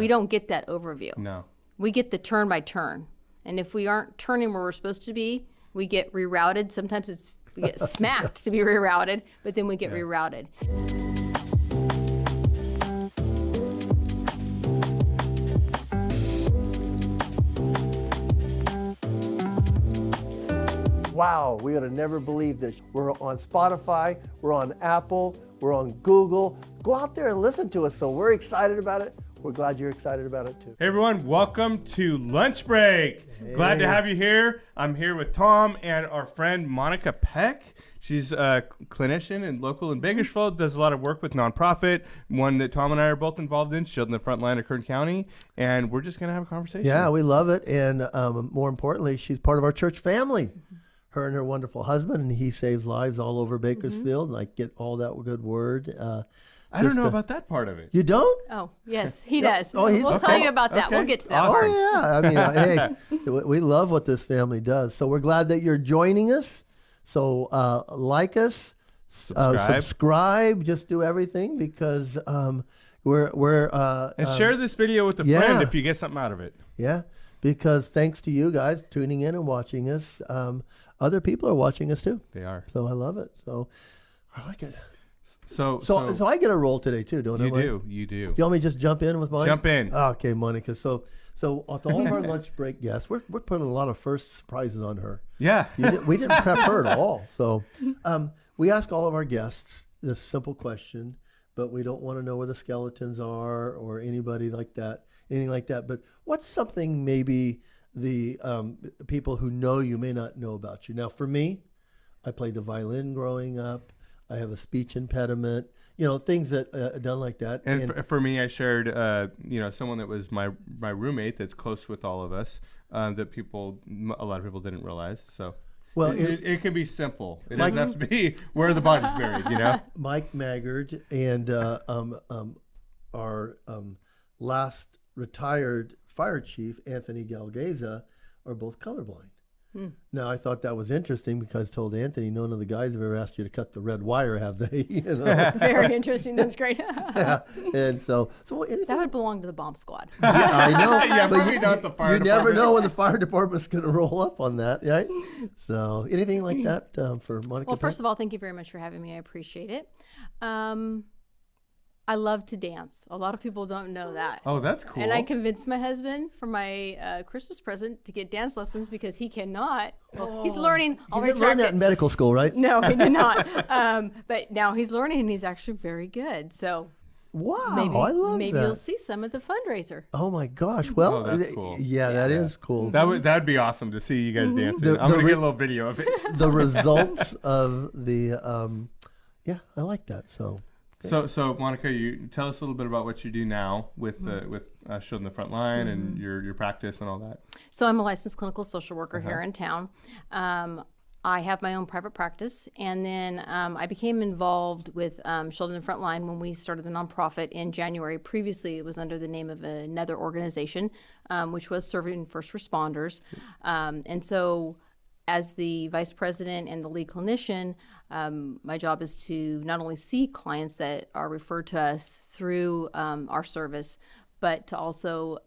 We don't get that overview. No. We get the turn by turn. And if we aren't turning where we're supposed to be, we get rerouted. Sometimes we get smacked to be rerouted, but then we get rerouted. Wow, we would have never believed this. We're on Spotify, we're on Apple, we're on Google. Go out there and listen to us. So we're excited about it. We're glad you're excited about it too. Hey everyone, welcome to Lunch Break. Hey. Glad to have you here. I'm here with Tom and our friend Monica Peck. She's a clinician and local in Bakersfield, does a lot of work with nonprofit, one that Tom and I are both involved in, Children in the Front Line of Kern County, and we're just going to have a conversation. Yeah, we love it. And more importantly, she's part of our church family. Her and her wonderful husband, and he saves lives all over Bakersfield. Like, get all that good word. I don't know about that part of it. You don't? Oh, yes, he does. Oh, we'll tell you about that. Okay. We'll get to that. Awesome. Oh, yeah. I mean, hey, we love what this family does. So we're glad that you're joining us. So like us, subscribe, just do everything because we're and share this video with a friend if you get something out of it. Yeah, because thanks to you guys tuning in and watching us, other people are watching us too. They are. So I love it. So I like it. So I get a role today too, don't I? You do. You want me to just jump in with mine? Jump in. Okay, Monica. So with all of our lunch break guests, we're putting a lot of first surprises on her. Yeah. We didn't prep her at all. So we ask all of our guests this simple question, but we don't want to know where the skeletons are or anything like that. But what's something maybe the people who know you may not know about you? Now, for me, I played the violin growing up. I have a speech impediment, things that done like that. And for me, I shared, someone that was my roommate that's close with all of us that a lot of people didn't realize. So well, it can be simple. It doesn't have to be where the body's buried, Mike Maggard and our last retired fire chief, Anthony Galgeza, are both colorblind. Now, I thought that was interesting because I told Anthony, none of the guys have ever asked you to cut the red wire, have they? Very interesting. That's great. Yeah. And so anything? That would belong to the bomb squad. Yeah, I know. Yeah, but maybe not the fire you department. never know when the fire department's going to roll up on that, right? So anything like that for Monica? Well, first of all, thank you very much for having me. I appreciate it. I love to dance. A lot of people don't know that. Oh, that's cool. And I convinced my husband for my Christmas present to get dance lessons because he cannot. Well, he's learning. You didn't learn that in medical school, right? No, he did not. But now he's learning, and he's actually very good. So wow, maybe you'll see some at the fundraiser. Oh my gosh! Well, that's cool. Yeah, that is cool. That'd be awesome to see you guys dancing. I'm gonna get a little video of it. The results of the I like that. So Monica, you tell us a little bit about what you do now with Children in the Front Line and your practice and all that. So I'm a licensed clinical social worker here in town. I have my own private practice, and then I became involved with Children in the Front Line when we started the nonprofit in January. Previously, it was under the name of another organization, which was serving first responders. And so as the vice president and the lead clinician, my job is to not only see clients that are referred to us through our service, but to also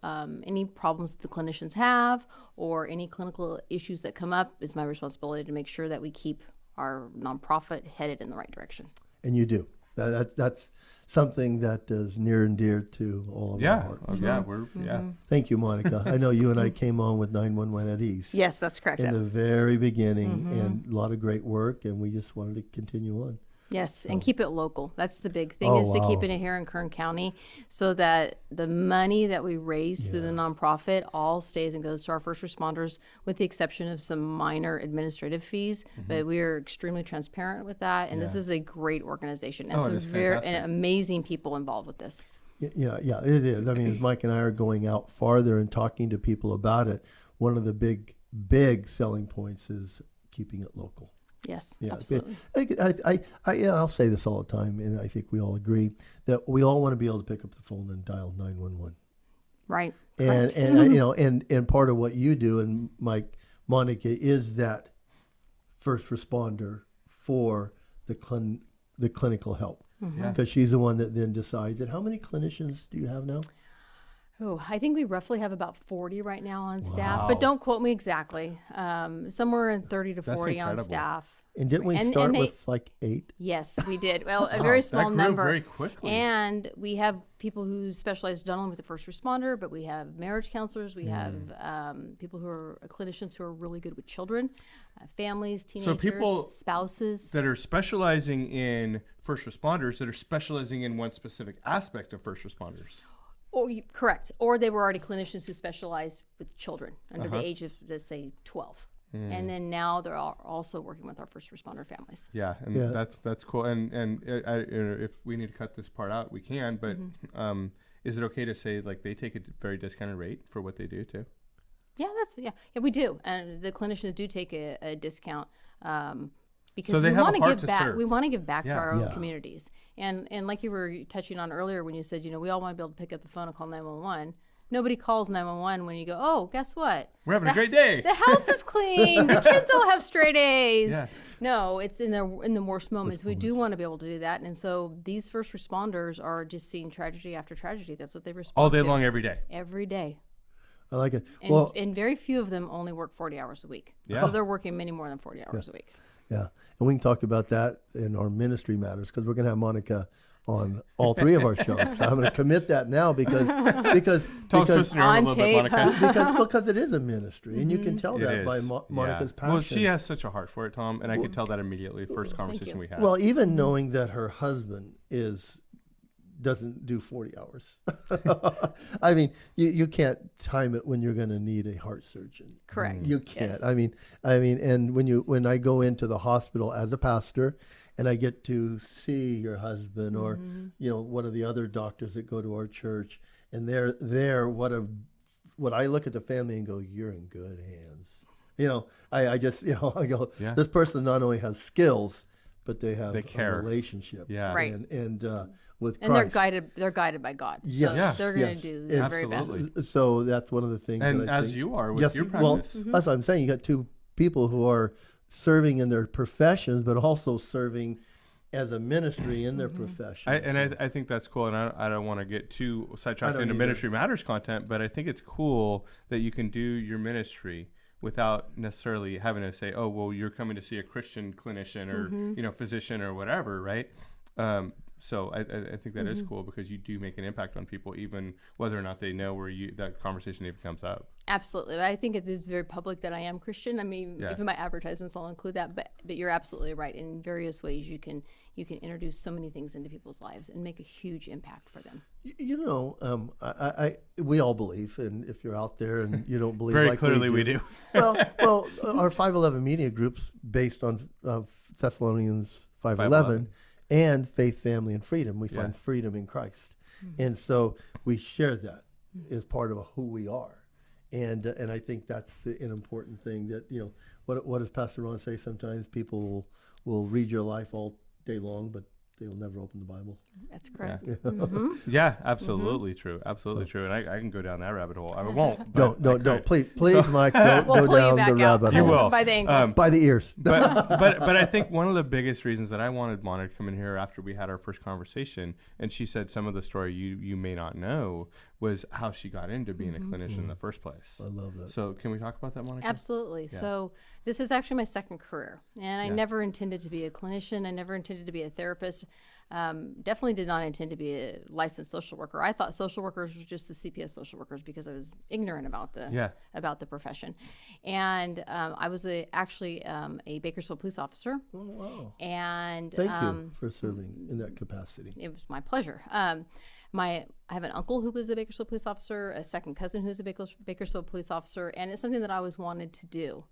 any problems that the clinicians have or any clinical issues that come up is my responsibility to make sure that we keep our nonprofit headed in the right direction. And you do. That's something that is near and dear to all of our hearts. Thank you, Monica. I know you and I came on with 911 at East. Yes, that's correct. In the very beginning, and a lot of great work, and we just wanted to continue on. Yes, and keep it local. That's the big thing to keep it here in Kern County so that the money that we raise through the nonprofit all stays and goes to our first responders with the exception of some minor administrative fees. But we are extremely transparent with that, and this is a great organization and some very amazing people involved with this. Yeah, it is. I mean, as Mike and I are going out farther and talking to people about it, one of the big selling points is keeping it local. Yes, yeah, absolutely. I'll say this all the time, and I think we all agree that we all want to be able to pick up the phone and dial 911. Right. And part of what you do, and Monica, is that first responder for the clinical help, because she's the one that then decides. And how many clinicians do you have now? Oh, I think we roughly have about 40 right now on staff, Wow. but don't quote me exactly. Somewhere in 30 to That's 40 on incredible. staff. And didn't we And- start and they- with like 8? Yes, we did. Well, a very small that grew number. very quickly. And we have people who specialize not only with the first responder, but we have marriage counselors. We have people who are clinicians who are really good with children, families, teenagers, people- spouses. That are specializing in first responders, that are specializing in one specific aspect of first responders. Correct. Or they were already clinicians who specialize with children under the age of, let's say, 12. And then now they're also working with our first responder families. Yeah, and Yeah. that's cool. And if we need to cut this part out, we can. But is it okay to say like they take a very discounted rate for what they do too? Yeah, yeah, we do. And the clinicians do take a discount because So they we have a want to heart give to back. serve. We want to give back to Yeah. our own Yeah. communities. And like you were touching on earlier when you said, we all want to be able to pick up the phone and call 911. Nobody calls 911 when you go, oh, guess what? We're having a great day. The house is clean. The kids all have straight A's. Yeah. No, it's in the worst moments. We do want to be able to do that. And so these first responders are just seeing tragedy after tragedy. That's what they respond All day to. long, every day. Every day. I like it. And, and very few of them only work 40 hours a week. Yeah. So they're working many more than 40 hours a week. Yeah, and we can talk about that in our ministry matters because we're going to have Monica on all 3 of our shows. So I'm going to commit that now because Talk to us in your own a On little bit, tape, Monica. because it is a ministry, and you can tell It that by is. Monica's Yeah. passion. Well, she has such a heart for it, Tom, and I could tell that immediately. First conversation you. we had. Well, even knowing that her husband doesn't do 40 hours. I mean, you can't time it when you're going to need a heart surgeon. Correct. You can't. Yes. I mean, and when I go into the hospital as a pastor, and I get to see your husband or one of the other doctors that go to our church, and they're what I look at the family and go, you're in good hands. I just I go, Yeah. this person not only has skills, but they have care. a relationship. Yeah. Right. And with And Christ. they're guided by God. Yes. So Yes. they're going Yes. to do And- their very best. Absolutely. So that's one of the things. and that I as think, you are with yes, your well, practice. that's what I'm saying. You got 2 people who are serving in their professions, but also serving as a ministry in their profession. I think that's cool, and I don't want to get too sidetracked don't into either. Ministry Matters content, but I think it's cool that you can do your ministry without necessarily having to say, oh, well, you're coming to see a Christian clinician or physician or whatever, right? So I think that is cool because you do make an impact on people, even whether or not they know where that conversation even comes up. Absolutely. I think it is very public that I am Christian. I mean, Yeah. if in my advertisements, I'll include that. But you're absolutely right. In various ways, you can introduce so many things into people's lives and make a huge impact for them. We all believe, and if you're out there and you don't believe, Very like clearly we do. well, our 511 media group's based on Thessalonians 5:11 and faith, family, and freedom. We find freedom in Christ, and so we share that as part of who we are. And I think that's an important thing that, what does Pastor Ron say? Sometimes people will read your life all day long, but they'll never open the Bible. That's correct. Yeah, absolutely true. Absolutely true. And I can go down that rabbit hole. I won't. Don't. Please, Mike, don't We'll go pull you down back the out. rabbit You hole. will. By the ankles. By the ears. But I think one of the biggest reasons that I wanted Monica to come in here after we had our first conversation, and she said some of the story you may not know, was how she got into being a clinician in the first place. I love that. So can we talk about that, Monica? Absolutely. Yeah. So this is actually my second career, and I never intended to be a clinician. I never intended to be a therapist. Definitely did not intend to be a licensed social worker. I thought social workers were just the CPS social workers because I was ignorant about the profession. And I was actually a Bakersfield police officer. Oh, wow. And Thank you for serving in that capacity. it was my pleasure. I have an uncle who was a Bakersfield police officer, a second cousin who's a Bakersfield police officer, and it's something that I always wanted to do.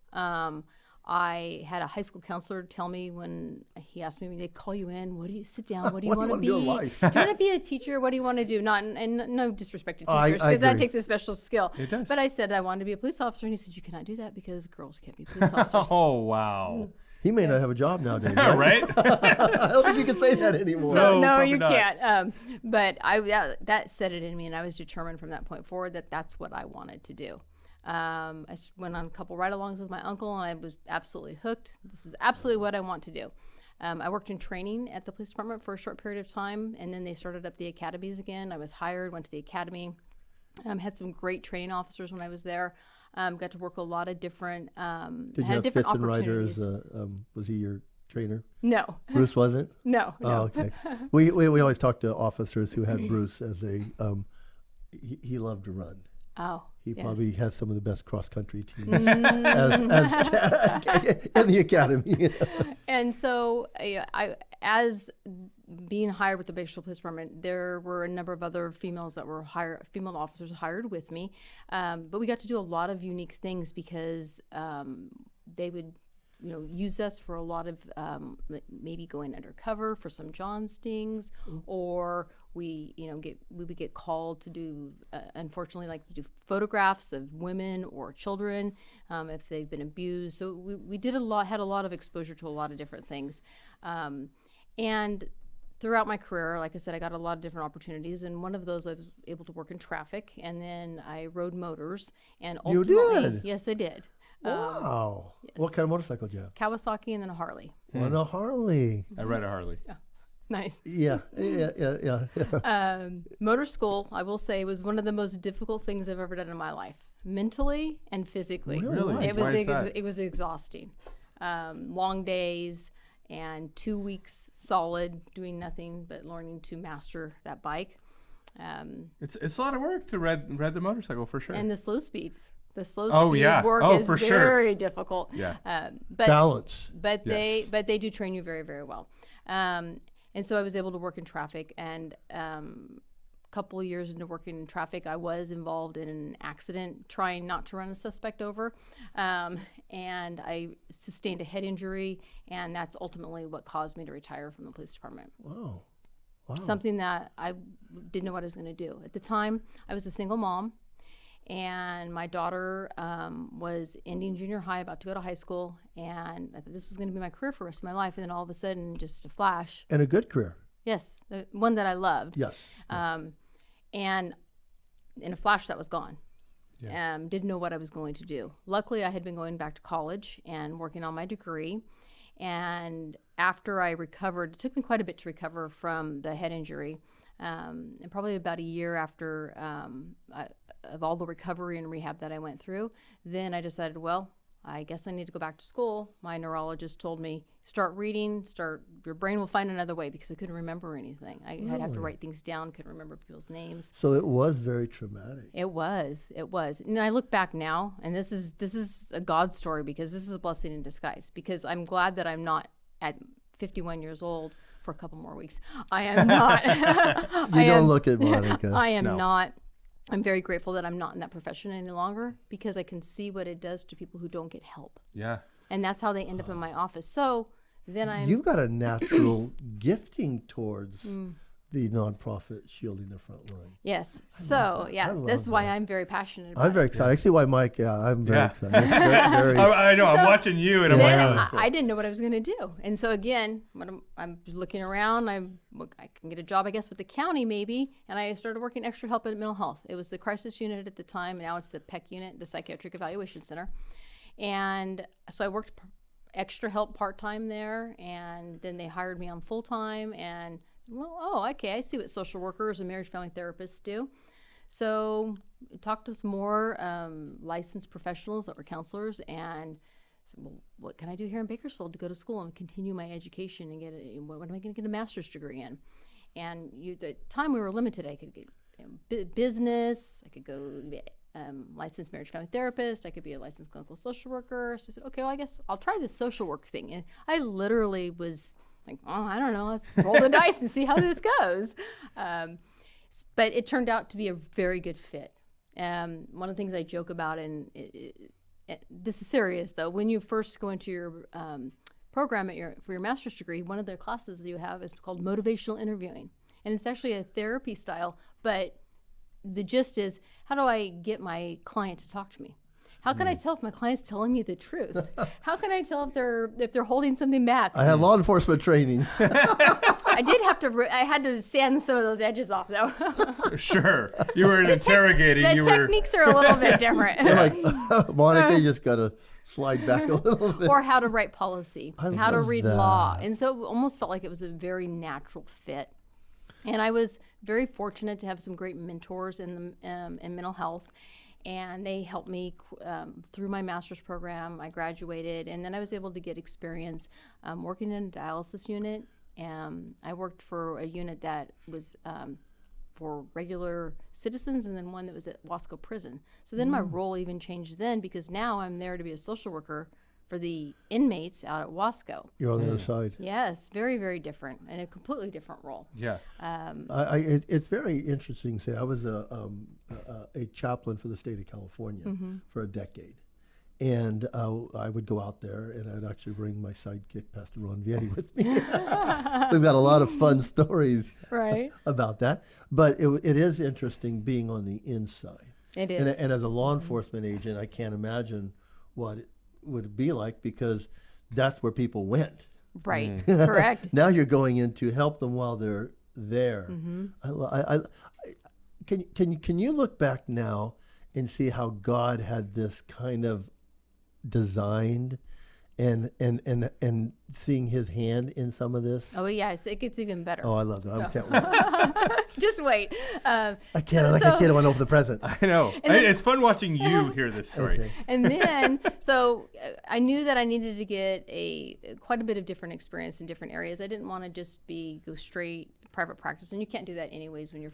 I had a high school counselor tell me when he asked me, when they call you in, what do you sit down? What do you want to be? do in life? Do you want to be a teacher? What do you want to do? Not, and no disrespect to I teachers, because that agree. takes a special skill. It does. But I said I wanted to be a police officer, and he said, you cannot do that because girls can't be police officers. Oh, wow. He may not have a job nowadays. Right? Right? I don't think you can say that anymore. So No, no, probably you not. can't. But that set it in me, and I was determined from that point forward that that's what I wanted to do. I went on a couple ride-alongs with my uncle, and I was absolutely hooked. This is absolutely what I want to do. I worked in training at the police department for a short period of time, and then they started up the academies again. I was hired, went to the academy, Had some great training officers when I was there. Got to work a lot of different, Did you had have different Fitz and Ryder opportunities. was he your trainer? No, Bruce wasn't? no, Oh, no. okay. We always talk to officers who had Bruce as a, he loved to run. Oh, He yes. probably has some of the best cross-country teams as in the academy. And so, as being hired with the Bakersfield Police Department, there were a number of other females that were female officers hired with me. But we got to do a lot of unique things because they would, use us for a lot of maybe going undercover for some John stings, or we would get called to do, unfortunately, like to do photographs of women or children if they've been abused. So we had a lot of exposure to a lot of different things. And throughout my career, like I said, I got a lot of different opportunities, and one of those I was able to work in traffic, and then I rode motors, and ultimately, You did? yes, I did. Wow. yes. What kind of motorcycle did you have? Kawasaki and then a Harley. On a Harley. I ride a Harley. Nice. Yeah. Motor school, I will say, was one of the most difficult things I've ever done in my life, mentally and physically. Really? It Why is that? was exhausting. Long days and 2 weeks solid doing nothing but learning to master that bike. It's a lot of work to ride the motorcycle for sure. And the slow speeds. The slow Oh, speed yeah. work Oh, is for sure. very difficult. Yeah. But Balance. but Yes. they do train you very, very well. And so I was able to work in traffic, and a couple of years into working in traffic, I was involved in an accident trying not to run a suspect over, and I sustained a head injury, and that's ultimately what caused me to retire from the police department. Wow. Something that I didn't know what I was going to do. At the time, I was a single mom, and my daughter was ending junior high, about to go to high school, and I thought this was going to be my career for the rest of my life. And then all of a sudden, just a flash. And a good career. Yes, the one that I loved. Yes. And in a flash, that was gone. Didn't know what I was going to do. Luckily, I had been going back to college and working on my degree. And after I recovered, it took me quite a bit to recover from the head injury. And probably about a year after of all the recovery and rehab that I went through, then I decided, well, I guess I need to go back to school. My neurologist told me, start reading, your brain will find another way, because I couldn't remember anything. I'd have to write things down, couldn't remember people's names. So it was very traumatic. It was. And I look back now, and this is a God story, because this is a blessing in disguise, because I'm glad that I'm not at 51 years old for a couple more weeks. I am not. You don't look at Monica. I am No. not. I'm very grateful that I'm not in that profession any longer, because I can see what it does to people who don't get help. Yeah. And that's how they end up in my office. So then You've got a natural gifting towards the nonprofit shielding the front line. yes. So I love that's why that. I'm very passionate about I'm very it. excited. I see why Mike, I'm very Yeah. excited. It's very, I know. I'm So- watching you, and I'm Then like, oh, that's cool. I didn't know what I was going to do. And so again, when I'm looking around, I can get a job, I guess, with the county maybe. And I started working extra help at mental health. It was the crisis unit at the time. Now it's the Peck unit, the Psychiatric Evaluation Center. And so I worked extra help part-time there. And then they hired me on full-time. And okay, I see what social workers and marriage family therapists do. So talked to some more licensed professionals that were counselors, and said, well, what can I do here in Bakersfield to go to school and continue my education and what am I going to get a master's degree in? And the time we were limited, I could get business, I could go licensed marriage family therapist, I could be a licensed clinical social worker. So I said, okay, well, I guess I'll try this social work thing. And I literally was like, oh, I don't know, let's roll the dice and see how this goes. But it turned out to be a very good fit. One of the things I joke about, and this is serious though, when you first go into your program for your master's degree, one of the classes that you have is called motivational interviewing. And it's actually a therapy style, but the gist is, how do I get my client to talk to me? How can I tell if my client's telling me the truth? How can I tell if they're holding something back? I had law enforcement training. I had to sand some of those edges off though. Sure. You were interrogating. The you were. techniques are a little bit different. You're like, Monica, you just got to slide back a little bit. Or how to write policy, how to love read that. law. And so it almost felt like it was a very natural fit. And I was very fortunate to have some great mentors in mental health, and they helped me through my master's program. I graduated, and then I was able to get experience working in a dialysis unit. I worked for a unit that was for regular citizens, and then one that was at Wasco Prison. So then my role even changed then, because now I'm there to be a social worker for the inmates out at Wasco. You're on the other side. Yes, very, very different, and a completely different role. Yeah. It's very interesting to say. I was a chaplain for the state of California for a decade. And I would go out there, and I'd actually bring my sidekick, Pastor Ron Vietti, with me. We've got a lot of fun stories about that. But it is interesting being on the inside. It is. And as a law enforcement agent, I can't imagine what it would be like, because that's where people went. Right, correct. Now you're going in to help them while they're there. Can you look back now and see how God had this kind of designed and seeing his hand in some of this? Oh, yes, it gets even better. Oh, I love it. I can't wait. Just wait. I can't. Like a kid who went over the present. I know. It's fun watching you hear this story. Okay. And then, so I knew that I needed to get quite a bit of different experience in different areas. I didn't want to just go straight private practice, and you can't do that anyways when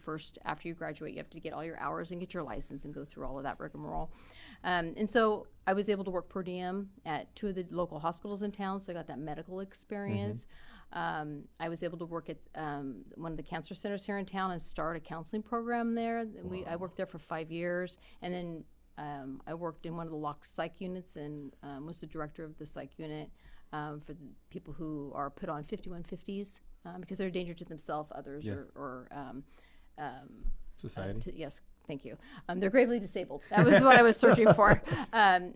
after you graduate. You have to get all your hours and get your license and go through all of that rigmarole. And so I was able to work per diem at 2 of the local hospitals in town, so I got that medical experience. I was able to work at one of the cancer centers here in town and start a counseling program there. I worked there for 5 years, and then I worked in one of the locked psych units and was the director of the psych unit for the people who are put on 5150s because they're a danger to themselves, others, or society. Yes. Thank you. They're gravely disabled. That was what I was searching for. And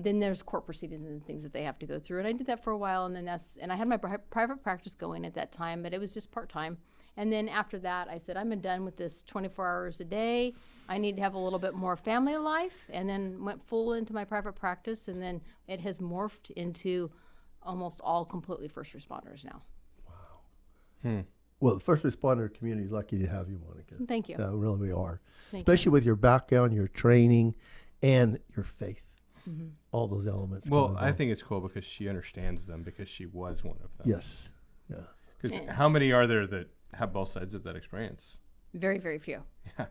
then there's court proceedings and things that they have to go through. And I did that for a while. And then I had my private practice going at that time, but it was just part-time. And then after that, I said, I'm done with this 24 hours a day. I need to have a little bit more family life. And then went full into my private practice. And then it has morphed into almost all completely first responders now. Wow. Well, the first responder community is lucky to have you, Monica. Thank you. Really, we are. Especially with your background, your training, and your faith. All those elements. Well, I think it's cool because she understands them, because she was one of them. Yes. Yeah. Because how many are there that have both sides of that experience? Very, very few. Yeah.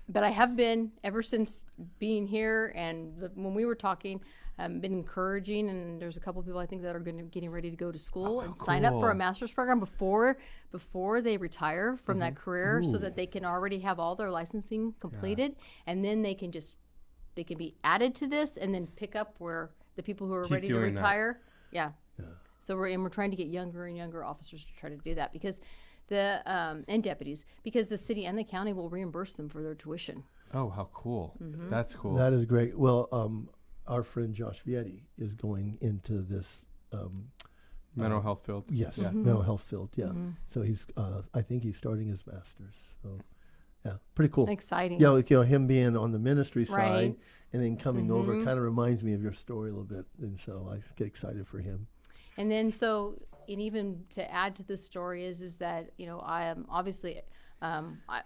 But I have been, ever since being here, and when we were talking, been encouraging, and there's a couple of people I think that are getting ready to go to school and sign up for a master's program before they retire from that career, so that they can already have all their licensing completed, and then they can be added to this, and then pick up where the people who are ready to retire. So we're trying to get younger and younger officers to try to do that, because and deputies, because the city and the county will reimburse them for their tuition. Oh, how cool. That's cool. That is great. Well, our friend Josh Vietti is going into this mental health field. Yes, mental health field. Yeah. So he's, I think he's starting his master's. So, yeah, pretty cool. Exciting. Him being on the ministry side Right. and then coming over kind of reminds me of your story a little bit, and so I get excited for him. And then and even to add to this story is that I am obviously.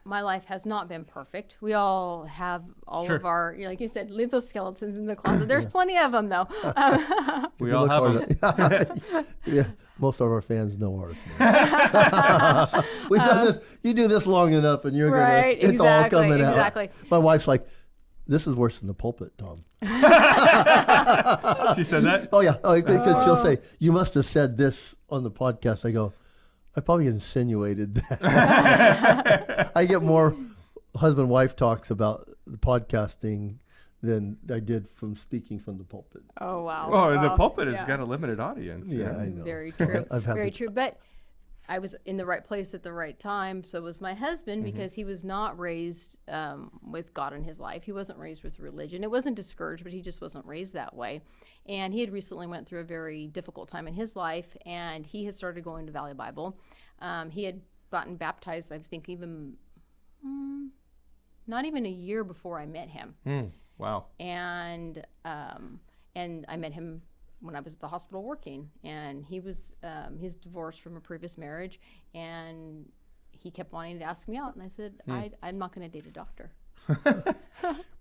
My life has not been perfect. We all have all of our, like you said, leave those skeletons in the closet. There's plenty of them, though. We all have them. Yeah, most of our fans know ours. We've done this. You do this long enough, and you're right, gonna. It's all coming out. Exactly. My wife's like, "This is worse than the pulpit, Tom." She said that? Oh yeah. Oh, because she'll say, "You must have said this on the podcast." I go, I probably insinuated that. I get more husband-wife talks about the podcasting than I did from speaking from the pulpit. Oh, wow. Oh, the pulpit has got a limited audience. Yeah, I know. Very true. Very true. But I was in the right place at the right time. So was my husband, because he was not raised with God in his life. He wasn't raised with religion. It wasn't discouraged, but he just wasn't raised that way. And he had recently went through a very difficult time in his life, and he had started going to Valley Bible. He had gotten baptized, I think, even not even a year before I met him. Wow. And I met him when I was at the hospital working, and he was he's divorced from a previous marriage, and he kept wanting to ask me out, and I said, I'm not going to date a doctor.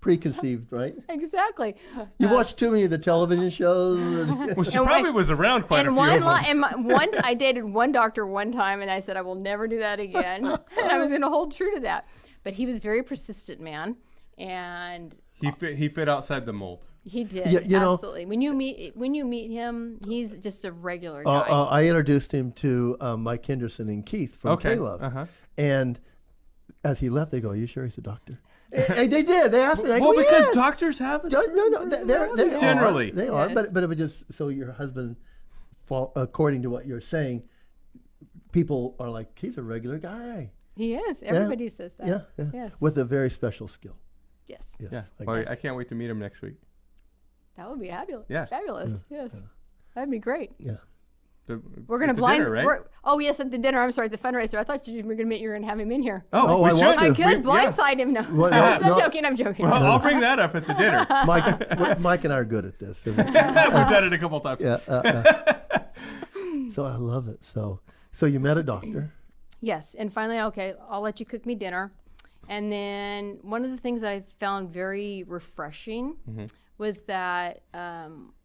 Preconceived, right? Exactly. You watched too many of the television shows. Well, she probably was around quite a few of them. I dated one doctor one time, and I said I will never do that again. And I was going to hold true to that. But he was very persistent, man, and he fit outside the mold. he did. Yeah, absolutely. When you meet him, he's just a regular guy. I introduced him to Mike Henderson and Keith from K-Love. And as he left, they go, "Are you sure he's a doctor?" And they did. They asked me. Like, well, because yes. doctors have a No, they're generally. They are, Yes. but it would just, so your husband, according to what you're saying, people are like, he's a regular guy. He is. Everybody says that. Yeah. Yes. With a very special skill. Yes. Yes. Yeah. I Well, guess. I can't wait to meet him next week. That would be fabulous. Yeah. Fabulous. Yes. That'd be great. Yeah. We're going to At the blind. dinner, right? Oh, yes, at the dinner. I'm sorry, the fundraiser. I thought you were going to have him in here. Oh, I we want should. to. I could blindside him. No. Well, I'm no. joking. I'm joking. Well, I'll bring that up at the dinner. Mike and I are good at this. We've done it a couple times. Yeah. So I love it. So you met a doctor. Yes, and finally, okay, I'll let you cook me dinner. And then one of the things that I found very refreshing was that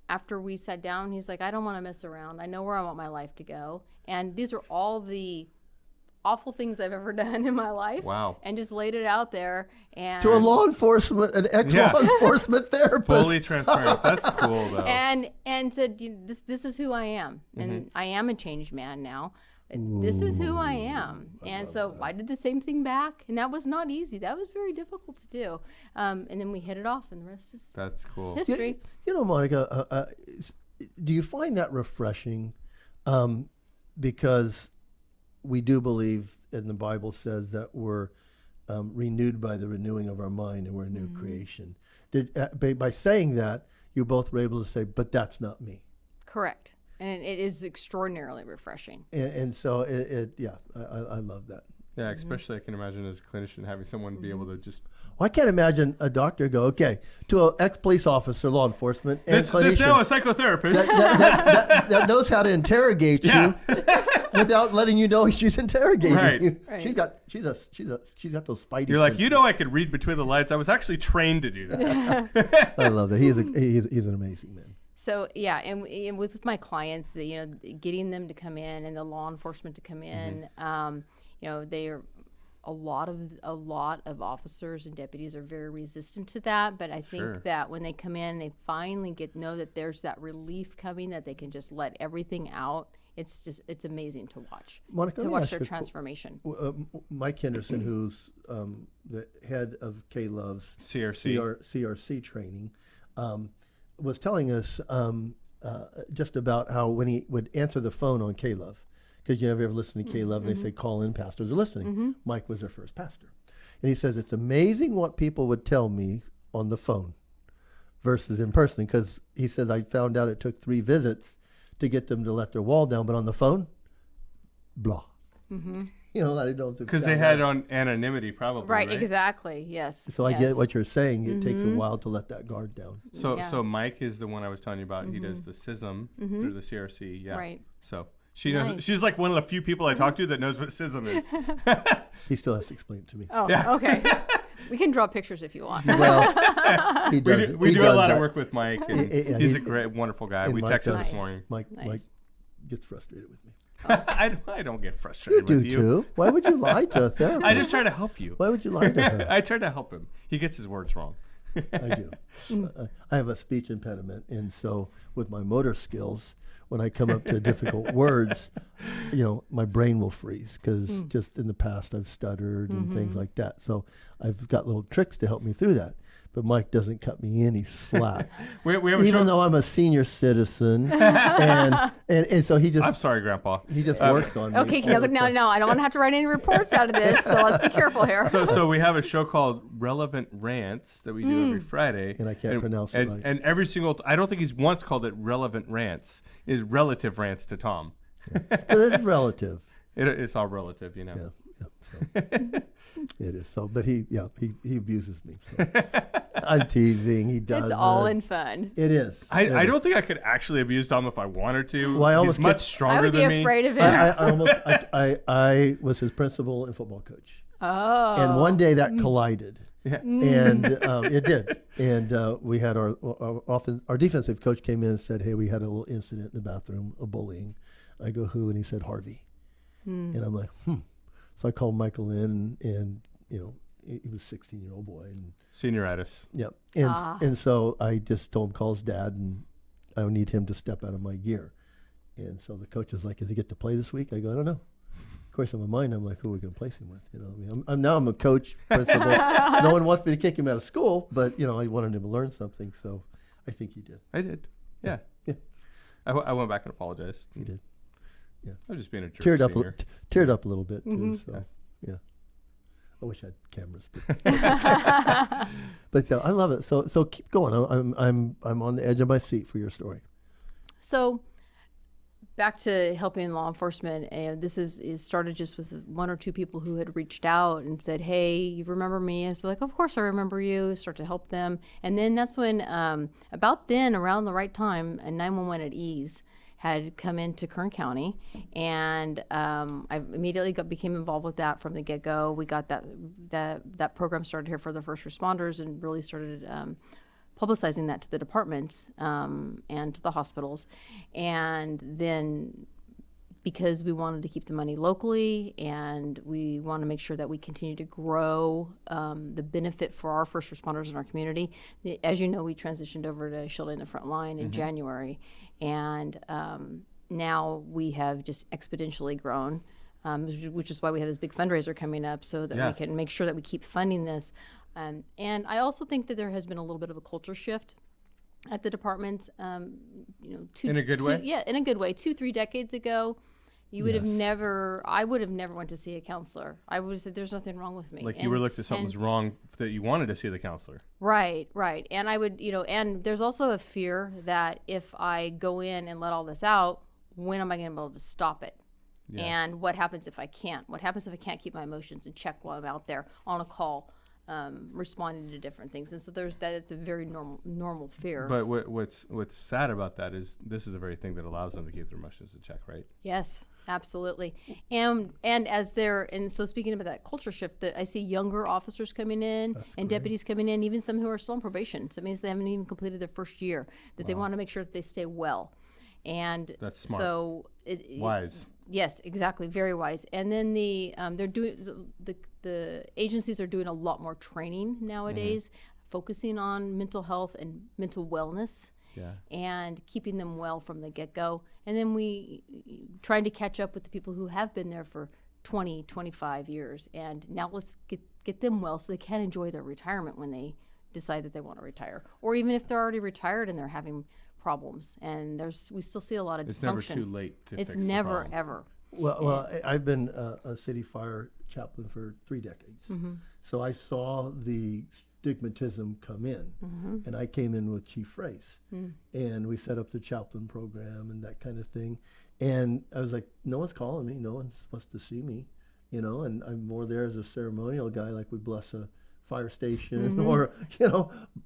after we sat down, he's like, I don't want to mess around. I know where I want my life to go. And these are all the awful things I've ever done in my life. Wow. And just laid it out there. And To an ex-law enforcement therapist. Fully transparent. That's cool, though. and said, this is who I am. And I am a changed man now. This is who I am. And so I did the same thing back. And that was not easy. That was very difficult to do. And then we hit it off, and the rest is That's cool. history. Monica, do you find that refreshing? Because we do believe, and the Bible says that we're renewed by the renewing of our mind, and we're a new creation. By saying that, you both were able to say, but that's not me. Correct. And it is extraordinarily refreshing. And so I love that. Yeah, especially I can imagine as a clinician having someone be able to just. Well, I can't imagine a doctor go, okay, to an ex-police officer, law enforcement, and There's now a clinician psychotherapist. that knows how to interrogate you without letting you know she's interrogating Right. you. Right. She's got those spidey. You're like, senses. I could read between the lines. I was actually trained to do that. I love that. He's an amazing man. So yeah, and with my clients, getting them to come in and the law enforcement to come in, they are a lot of officers and deputies are very resistant to that. But I think that when they come in, they finally know that there's that relief coming, that they can just let everything out. It's amazing to watch. Monica, to let me watch ask their you transformation. Mike Henderson, who's the head of K-Love's CRC training, was telling us just about how when he would answer the phone on K-Love, because you ever listen to K-Love, they say, call in, pastors are listening. Mike was their first pastor. And he says, it's amazing what people would tell me on the phone versus in person, because he says, I found out it took 3 visits to get them to let their wall down, but on the phone, blah. I don't know. Because they had on anonymity, probably. Right, exactly. Yes. So I get what you're saying. It takes a while to let that guard down. So Mike is the one I was telling you about. He does the CISM through the CRC. Yeah. Right. So she knows. Nice. She's like one of the few people I talk to that knows what CISM is. He still has to explain it to me. Oh, Yeah. okay. We can draw pictures if you want. Well, he does. We he do a does lot that. of work with Mike, and Yeah, he's a great, wonderful guy. and We Mike texted does. this morning. Mike Nice. gets frustrated with me. I don't get You frustrated do with you. too. Why would you lie to a therapist? I just try to help you. Why would you lie to her? I try to help him. He gets his words wrong. I do. I have a speech impediment, and so with my motor skills, when I come up to difficult words, my brain will freeze because just in the past I've stuttered and things like that. So I've got little tricks to help me through that. But Mike doesn't cut me any slack, We have a even show- though I'm a senior citizen, and so he just I'm sorry, Grandpa. works on me. Okay, all the time. no, I don't want to have to write any reports out of this, so let's be careful here. So we have a show called Relevant Rants that we do every Friday. And I can't pronounce it right. And every single, I don't think he's once called it Relevant Rants. Is relative rants to Tom. But it's relative. It's all relative, Yeah. So it is. So, but he abuses me. So. I'm teasing. He does. It's all in fun. It is. I don't think I could actually abuse Tom if I wanted to. Well, I almost He's much get- stronger I would be than me. afraid of him. I was his principal and football coach. Oh. And one day that collided. Yeah. And it did. And we had our defensive coach came in and said, "Hey, we had a little incident in the bathroom of bullying." I go, "Who?" And he said, "Harvey." And I'm like, So I called Michael in, and he was a 16-year-old boy, and Senioritis. yep. And so I just told him, call his dad, and I need him to step out of my gear. And so the coach was like, "Does he get to play this week?" I go, "I don't know." Of course, in my mind, I'm like, "Who are we going to place him with?" I mean, I'm a coach, principal. No one wants me to kick him out of school, but I wanted him to learn something, so I think he did. I did. Yeah. Yeah. I went back and apologized. He did. Yeah. I was just being a jerk. Teared up a little bit too. So yeah. I wish I had cameras, but I love it. So keep going. I'm on the edge of my seat for your story. So back to helping law enforcement, and this is started just with one or two people who had reached out and said, "Hey, you remember me?" And so like, "Of course I remember you." Start to help them, and then that's when around the right time, a 911 at ease had come into Kern County, and I immediately became involved with that from the get-go. We got that program started here for the first responders, and really started publicizing that to the departments and to the hospitals. And then because we wanted to keep the money locally, and we want to make sure that we continue to grow the benefit for our first responders in our community. As you know, we transitioned over to Shielding the Front Line in January, and now we have just exponentially grown, which is why we have this big fundraiser coming up, so that we can make sure that we keep funding this. And I also think that there has been a little bit of a culture shift at the departments. In a good way? Yeah, in a good way. 2-3 decades ago, I would have never went to see a counselor. I would have said, "There's nothing wrong with me." You were looked at something was wrong that you wanted to see the counselor. Right. And I would, and there's also a fear that if I go in and let all this out, when am I going to be able to stop it? Yeah. And what happens if I can't? What happens if I can't keep my emotions in check while I'm out there on a call, responding to different things? And so it's a very normal fear. But what's sad about that is this is the very thing that allows them to keep their emotions in check, right? Yes, absolutely. And so speaking about that culture shift, that I see younger officers coming in and deputies coming in, even some who are still on probation. So it means they haven't even completed their first year, that they want to make sure that they stay well. And that's smart. So wise. Yes, exactly, very wise. And then they're doing the agencies are doing a lot more training nowadays, focusing on mental health and mental wellness. Yeah. And keeping them well from the get-go. And then we trying to catch up with the people who have been there for 20, 25 years. And now let's get them well so they can enjoy their retirement when they decide that they want to retire. Or even if they're already retired and they're having problems. And we still see a lot of It's dysfunction. It's never too late to fix It's never, the problem. ever. Well, I've been a city fire chaplain for 3 decades. So I saw the stigmatism come in, and I came in with Chief Fraze, and we set up the chaplain program and that kind of thing. And I was like, no one's calling me, no one's supposed to see me, and I'm more there as a ceremonial guy, like we bless a fire station or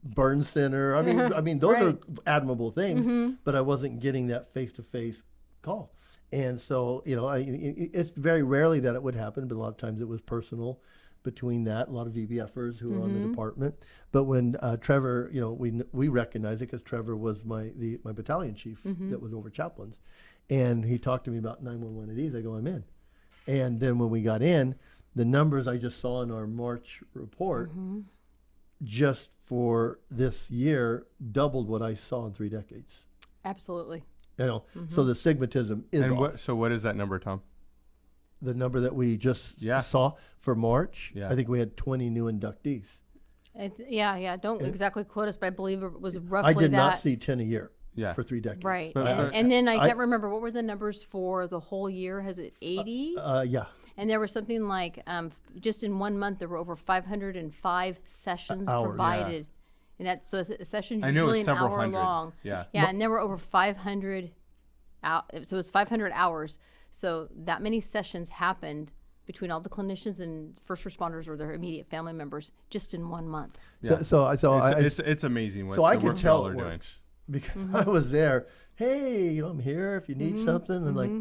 burn center. I mean those are admirable things, but I wasn't getting that face-to-face call. And so it's very rarely that it would happen, but a lot of times it was personal between that. A lot of VBFers who were on the department. But when Trevor, we recognize it because Trevor was my battalion chief that was over chaplains, and he talked to me about 911 at ease. I go, I'm in. And then when we got in, the numbers I just saw in our March report, just for this year, doubled what I saw in 3 decades. Absolutely. So the stigmatism is off. So what is that number, Tom? The number that we just saw for March, I think we had 20 new inductees. Don't exactly quote us, but I believe it was roughly I did that. not see 10 a year for 3 decades. Right. And then I can't remember, what were the numbers for the whole year? Has it 80? Yeah. And there was something like, just in 1 month, there were over 505 sessions provided. And that's so a session usually an hour long. Yeah. And there were over 500 so it was 500 hours. So that many sessions happened between all the clinicians and first responders or their immediate family members just in 1 month. Yeah. It's amazing what so I the can work tell y'all it are doing. works because I was there. Hey, I'm here if you need something, and like,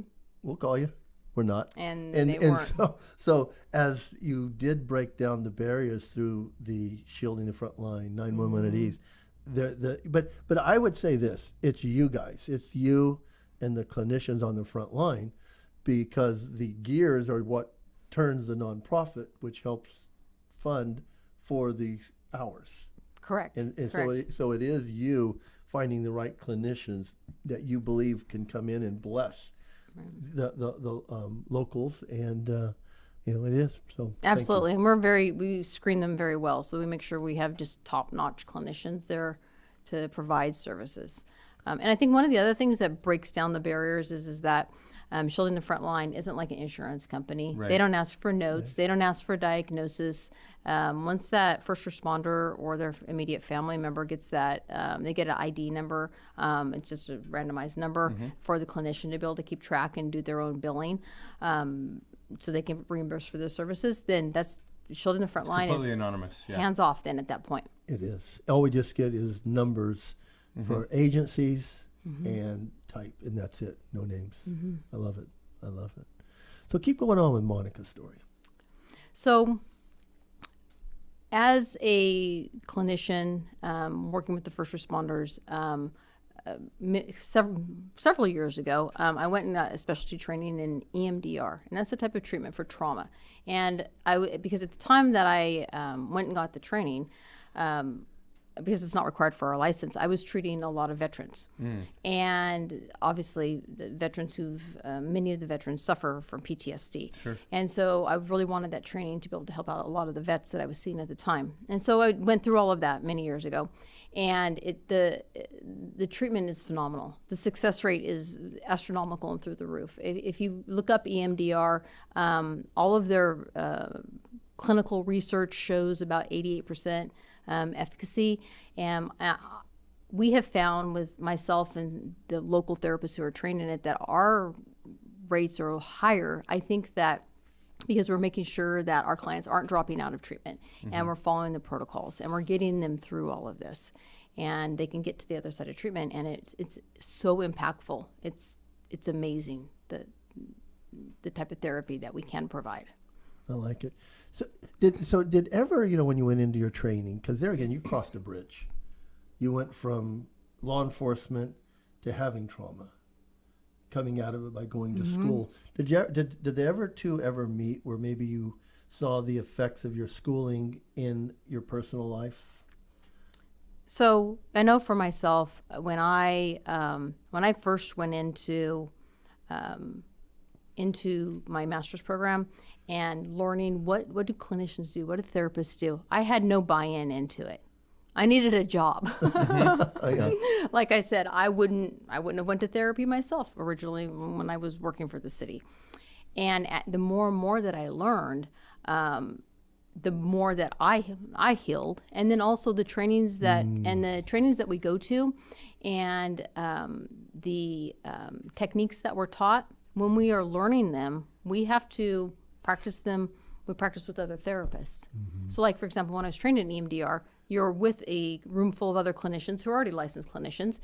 we'll call you. We're not. And they weren't. So as you did break down the barriers through the Shielding the Front Line, 911 at ease, but I would say this: it's you guys, it's you and the clinicians on the front line, because the gears are what turns the nonprofit, which helps fund for the hours. Correct. And Correct. so it is you finding the right clinicians that you believe can come in and bless the locals, and it is so. Absolutely, and we screen them very well, so we make sure we have just top-notch clinicians there to provide services. And I think one of the other things that breaks down the barriers is that Shielding the Front Line isn't like an insurance company. Right. They don't ask for notes. They don't ask for diagnosis. Once that first responder or their immediate family member gets that, they get an ID number. It's just a randomized number for the clinician to be able to keep track and do their own billing, so they can reimburse for their services. Then that's Shielding the Front Line Completely is anonymous. Yeah. hands off. Then at that point, It is. All we just get is numbers for agencies and type, and that's it. No names. I love it. I love it. So keep going on with Monica's story. So, as a clinician working with the first responders, several years ago, I went and got a specialty training in EMDR, and that's the type of treatment for trauma. And because at the time that I went and got the training, because it's not required for our license, I was treating a lot of veterans. And obviously, the veterans many of the veterans suffer from PTSD. Sure. And so I really wanted that training to be able to help out a lot of the vets that I was seeing at the time. And so I went through all of that many years ago. And the treatment is phenomenal. The success rate is astronomical and through the roof. If you look up EMDR, all of their clinical research shows about 88% efficacy. And we have found with myself and the local therapists who are trained in it that our rates are higher. I think that because we're making sure that our clients aren't dropping out of treatment, and we're following the protocols, and we're getting them through all of this, and they can get to the other side of treatment, and it's so impactful. It's amazing the type of therapy that we can provide. I like it. So did ever, when you went into your training, because there again, you crossed a bridge. You went from law enforcement to having trauma, coming out of it by going to school. Did they ever meet where maybe you saw the effects of your schooling in your personal life? So I know for myself, when I first went into my master's program and learning what do clinicians do, what do therapists do, I had no buy-in into it. I needed a job. Like I said, I wouldn't have went to therapy myself originally when I was working for the city. And the more and more that I learned, the more that I healed, and then also the trainings that we go to, and the techniques that we're taught. When we are learning them, we have to practice them. We practice with other therapists. So, like for example, when I was trained in EMDR, you're with a room full of other clinicians who are already licensed clinicians,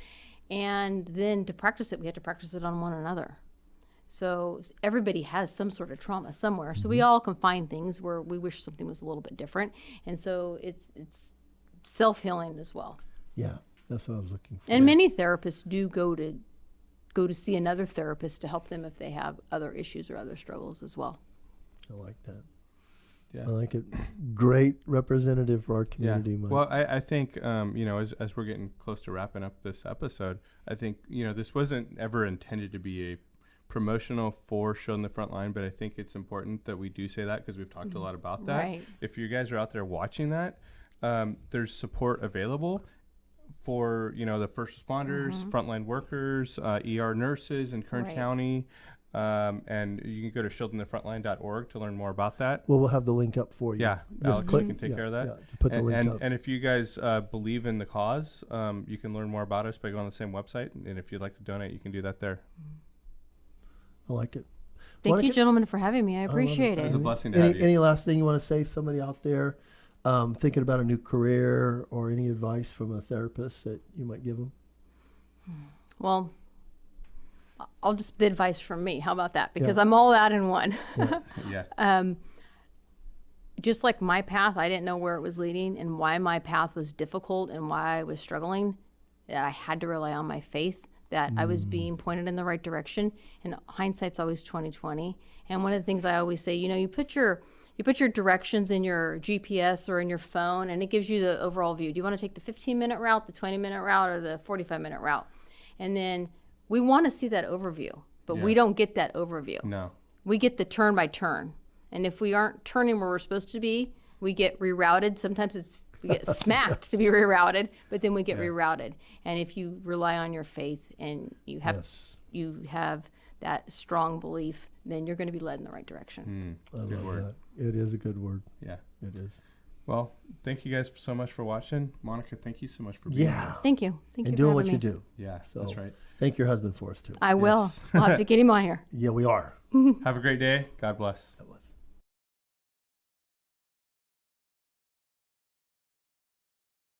and then to practice it, we have to practice it on one another. So everybody has some sort of trauma somewhere. So we all can find things where we wish something was a little bit different. And so it's self-healing as well. Yeah, that's what I was looking for. And many therapists do go to see another therapist to help them if they have other issues or other struggles as well. I like that. Yeah. I like it. Great representative for our community. Mike. Well, I think, as we're getting close to wrapping up this episode, I think, this wasn't ever intended to be a promotional for Shielding the Front Line, but I think it's important that we do say that because we've talked a lot about that. Right. If you guys are out there watching that, there's support available for, the first responders, frontline workers, ER nurses in Kern County. And you can go to shieldingthefrontline.org to learn more about that. Well, we'll have the link up for you. Yeah, Alex, you can take care of that. Yeah, put the link up. And if you guys believe in the cause, you can learn more about us by going on the same website. And if you'd like to donate, you can do that there. I like it. Thank Monica, you, gentlemen, for having me. I appreciate It was it. a blessing to have you. any last thing you want to say? Somebody out there thinking about a new career, or any advice from a therapist that you might give them? Well, I'll just the advice from me. How about that? Because I'm all that in one. Yeah. Just like my path, I didn't know where it was leading and why my path was difficult and why I was struggling. That I had to rely on my faith, that I was being pointed in the right direction. And hindsight's always 20/20. And one of the things I always say, you put your directions in your GPS or in your phone, and it gives you the overall view. Do you want to take the 15-minute route, the 20-minute route, or the 45-minute route? And then we want to see that overview, but we don't get that overview. No. We get the turn by turn. And if we aren't turning where we're supposed to be, we get rerouted. Sometimes we get smacked to be rerouted, but then we get rerouted. And if you rely on your faith and you have that strong belief, then you're going to be led in the right direction. I love that. It is a good word. Yeah. It is. Well, thank you guys so much for watching. Monica, thank you so much for being here. Thank you. Thank you And for doing having what me. you do. Yeah, So that's right. thank your husband for us too. I will. Yes. I'll have to get him on here. Yeah, we are. Have a great day. God bless. God bless.